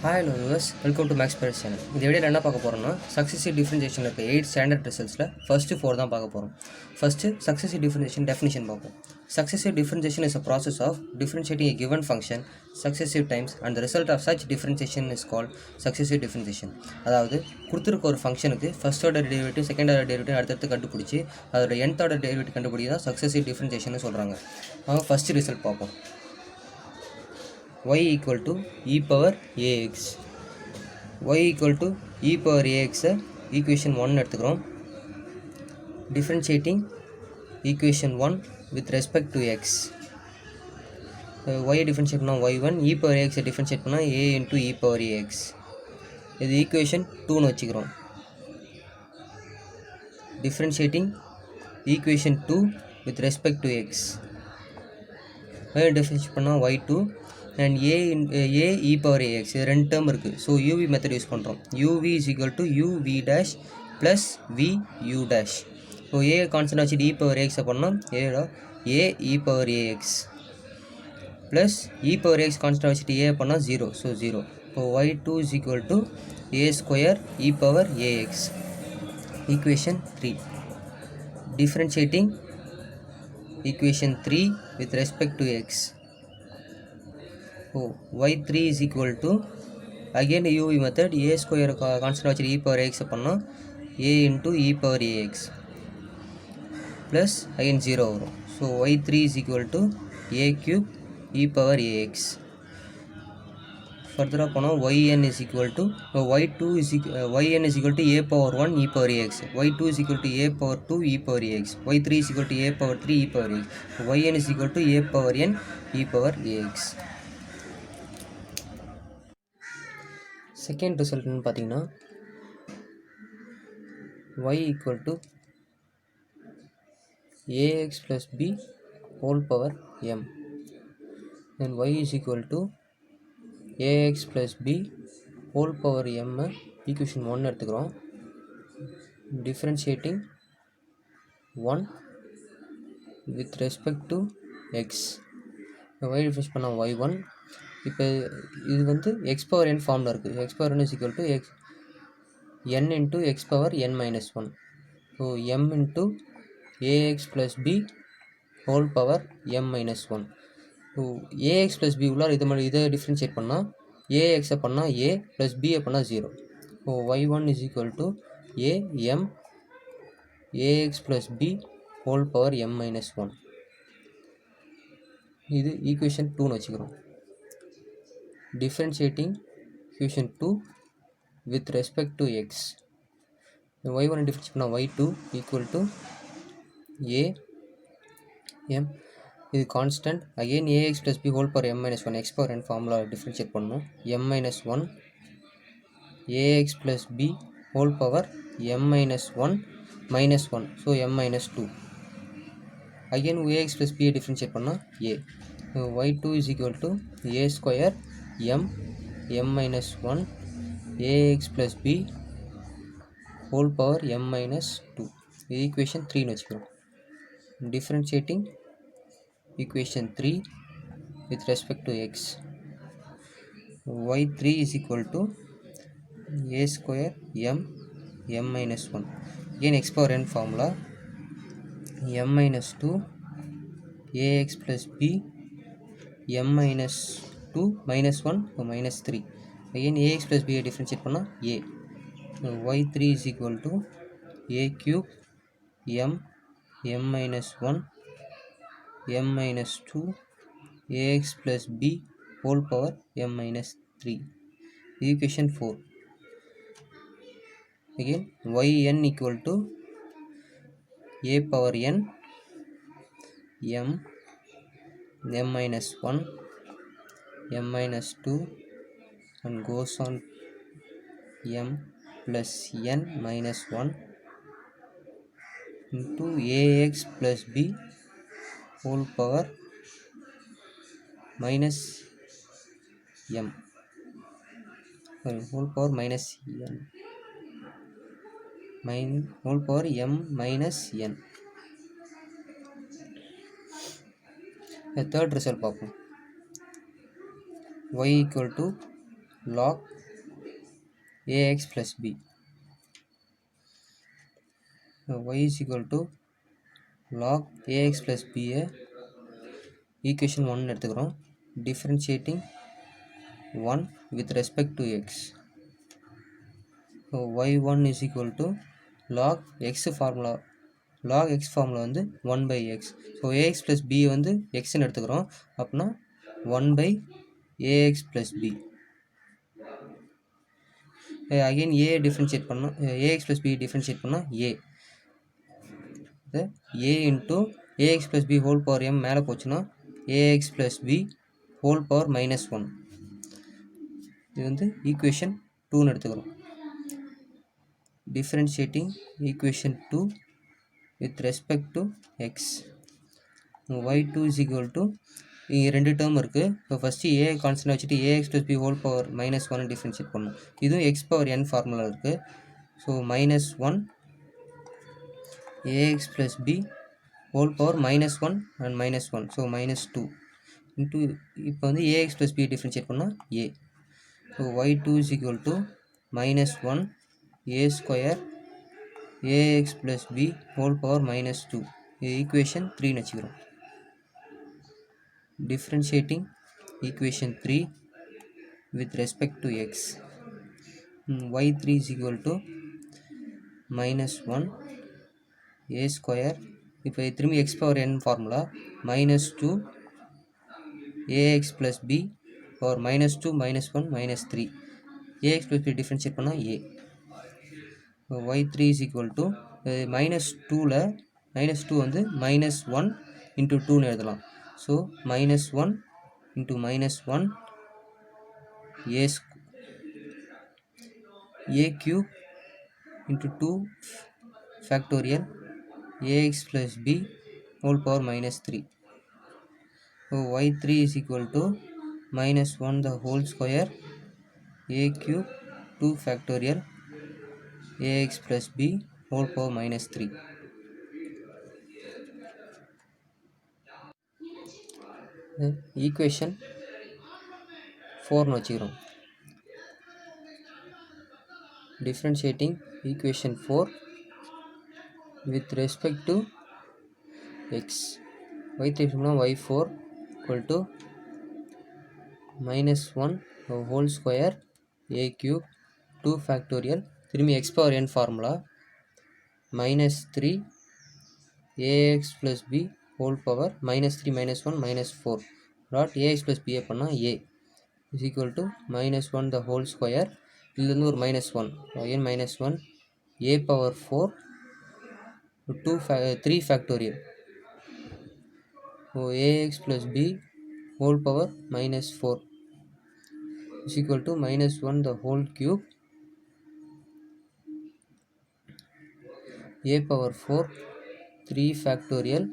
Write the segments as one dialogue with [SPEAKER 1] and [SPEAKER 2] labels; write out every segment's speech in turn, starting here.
[SPEAKER 1] Hi hello viewers, welcome to Max Paris channel. இந்த வீடியோவில் என்ன பார்க்க போகிறோம்னா சக்ஸசிவ் டிஃபரன்ஷியேஷனில் இருக்க 8 ஸ்டாண்டர்ட் ரிசல்ட்ஸில் ஃபஸ்ட்டு 4 தான் பார்க்க போகிறோம். ஃபஸ்ட்டு சக்ஸசிவ் டிஃபரன்ஷியேஷன் டெஃபினிஷன் பார்ப்போம். Successive differentiation is a process of differentiating a given function successive times and the result of such differentiation is called successive differentiation. அதாவது கொடுத்துருக்க ஒரு ஃபங்க்ஷனுக்கு first order derivative second order derivative அடுத்தடுத்து கண்டுபிடிச்சி அதோட nth order derivative கண்டுபிடி தான் successive differentiation சொல்கிறாங்க. அவங்க ஃபஸ்ட்டு ரிசல்ட் பார்ப்போம். y equal to e power ax. y equal to e power ax equation 1 எடுத்துக்கிறோம். differentiating equation 1 with respect to x. y differentiate பண்ணால் y1, e power ax differentiate பண்ணால் a into e power ax. இது equation 2னு வச்சுக்கிறோம். differentiating equation 2 with respect to x. y differentiate பண்ணால் y2 and a e power ax இது ரெண்டு term இருக்குது. So uv method use பண்ணுறோம். uv is equal to uv dash plus v u dash. So a constant வச்சுட்டு e power ax பண்ணோம். a e power ax plus e power ax constant வச்சுட்டு a பண்ணால் 0. So 0. So y2 is equal to a square e power ax. equation 3. differentiating equation 3 with respect to x. So y3 is equal to again uv method a square constant வச்சு e power ax பண்ணோம் a into e power ax plus again 0 வரும். So y3 is equal to a cube e power ax. further பண்ணோம் yn is equal to y2 is yn is equal to a power 1 e power ax. y2 is equal to a power 2 e power ax. y3 is equal to a power 3 e power ax. yn is equal to a power n e power ax. Second ரிசல்ட்னு பார்த்தீங்கன்னா y equal to ax plus b whole power m and y is equal to ax plus b whole power m equation 1 எடுத்துக்கிறோம். differentiating 1 with respect to x. y difference பண்ணால் y1. இப்போ இது வந்து X power N ஃபார்மில் இருக்குது. X power N is equal to X N into X power N minus 1. So M into AX plus B whole power M minus 1. So AX plus B உள்ளார் இதை differentiate பண்ணால் ஏஎக்ஸை பண்ணால் ஏ plus பியை பண்ணால் 0. So y1 is equal to A M AX plus B whole power M minus 1. இது equation 2னு வச்சுக்கிறோம். differentiating equation 2 with respect to x. y1 differentiate பண்ணால் y2 equal to a m. இது constant. again ax plus b whole power m minus 1 x power n formula differentiate பண்ணணும். m minus 1 ax plus b whole power m minus 1 minus 1. so m minus 2. again ax plus b differentiate பண்ணால் a. y2 is equal to a square m minus 1 ax plus b whole power m minus 2. equation 3 னு வச்சுக்கிறோம். differentiating equation 3 with respect to x. y3 is equal to a square m minus 1. again x power n formula m minus 2 ax plus b m minus 2 minus 1 so minus 3. again ax plus b differentiate பண்ணால் a. y3 is equal to a cube m minus 1 m minus 2 ax plus b whole power m minus 3. equation 4. again yn equal to a power n m minus 1 m minus 2 and goes on m plus n minus 1 into ax plus b whole power minus m whole power minus n whole power m minus n. the third result பார்ப்போம். y equal to log ax plus b. Y is equal to log ax plus b equation 1 எடுத்துக்கிறோம். differentiating 1 with respect to x. So y1 is equal to log x formula. log x formula வந்து 1 by x. So ax plus b வந்து x ன்னு எடுத்துக்கிறோம். அப்படின்னா 1 by ax plus b. again a differentiate பண்ணோம். ax plus b differentiate பண்ணால் a. a into ax plus b whole power m மேலே போச்சுன்னா ax plus b whole power minus 1. இது வந்து equation 2 எடுத்துக்கிறோம். differentiating equation 2 with respect to x. y2 is equal to இங்கே ரெண்டு term இருக்குது. இப்போ ஃபஸ்ட்டு ஏ கான்ஸ்டன்ட் வச்சுட்டு ax plus b whole power minus 1 differentiate பண்ணணும். இதுவும் x power n ஃபார்முலா இருக்குது. So minus 1 ax plus b whole power minus 1 and minus 1. So minus 2 into இப்போ வந்து ax plus b டிஃப்ரென்ஷியேட் பண்ணால் a. So y2 is equal to minus 1 a square ax plus b whole power minus 2. இது equation 3 வச்சுக்கிறோம். differentiating equation 3 with respect to x. y3 is equal to minus 1 a square. இப்போ திரும்பி x power n formula minus 2 ax plus b power minus 2 minus 1 minus 3. ax plus b differentiate பண்ணால் a. y3 is equal to minus 2ல minus 2 வந்து minus 1 into 2ன்னு எழுதலாம். So minus 1 into minus 1 a cube into 2 factorial ax plus b whole power minus 3. So y3 is equal to minus 1 the whole square a cube 2 factorial ax plus b whole power minus 3. equation 4 வச்சுக்கிறோம். differentiating equation 4 with respect to x. y3 y4 equal to minus 1 whole square a cube 2 factorial திரும்பி x power n formula minus 3 ax plus b whole power minus 3 minus 1 minus 4 dot ax plus b பண்ணா a is equal to minus 1 the whole square. இதுலேருந்து ஒரு minus 1 again minus 1 a power 4 3 factorial. So ax plus b whole power minus 4 is equal to minus 1 the whole cube a power 4 3 factorial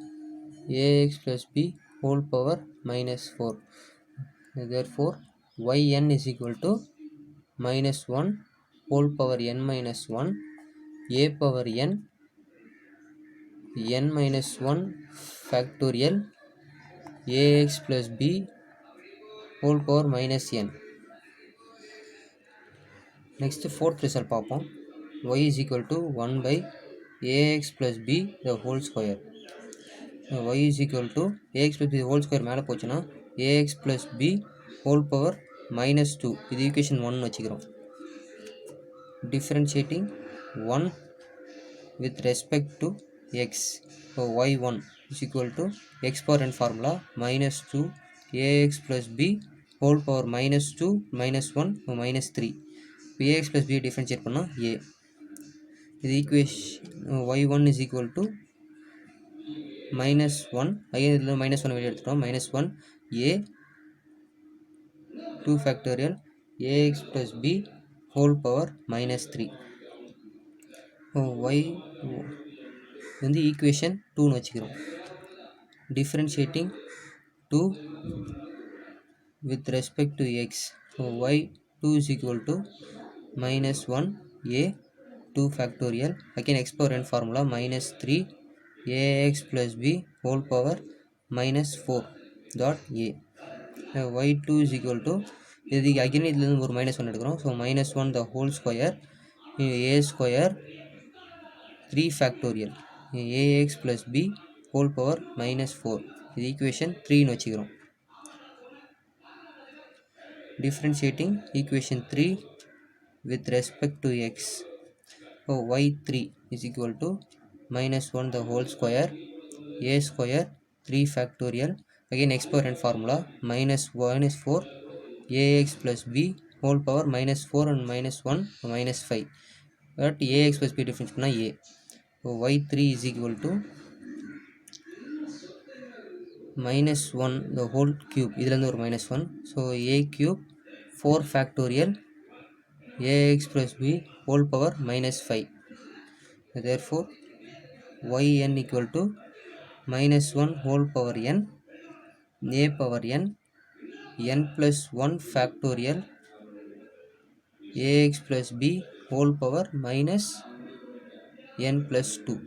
[SPEAKER 1] ax plus b whole power minus 4. Therefore yn is equal to minus 1 whole power n minus 1 a power n n minus 1 factorial ax plus b whole power minus n. Next fourth result பார்ப்போம். y is equal to 1 by ax plus b the whole square. y is equal to ax plus b the whole square மேலே போச்சுன்னா ax plus b whole power minus 2. இது equation 1 வச்சுக்கிறோம். differentiating 1 with respect to x. So y1 is equal to x power n formula minus 2 ax plus b whole power minus 2 minus 1 minus 3. இப்போ ax plus b differentiate பண்ணால் a. இது equation y1 is equal to minus 1 again இதில் minus 1 வெளியே எடுத்துட்டோம் minus 1 a 2 factorial ax plus b whole power minus 3. y வந்து equation 2 வச்சுக்கிறோம். differentiating 2 with respect to x. So y2 is equal to minus 1 a 2 factorial again x power n formula minus 3 ax plus b whole power minus 4 dot a. y2 is equal to இது again இதுலேருந்து ஒரு -1 எடுக்கிறோம். So -1 the whole square a square 3 factorial ax plus b whole power -4. இது equation 3ன்னு வச்சுக்கிறோம். Differentiating equation 3 with respect to x. So y3 is equal to -1 the whole square a square 3 factorial, again exponent formula, -4 ax plus b whole power -4 and -1 -5, but ax plus b difference பண்ணா a. So y3 is equal to -1 the whole cube, இதுலேருந்து ஒரு -1, so a cube 4 factorial ax plus b whole power -5. Therefore yn equal to -1 whole power n a power n plus 1 factorial ax plus b whole power -n plus 2.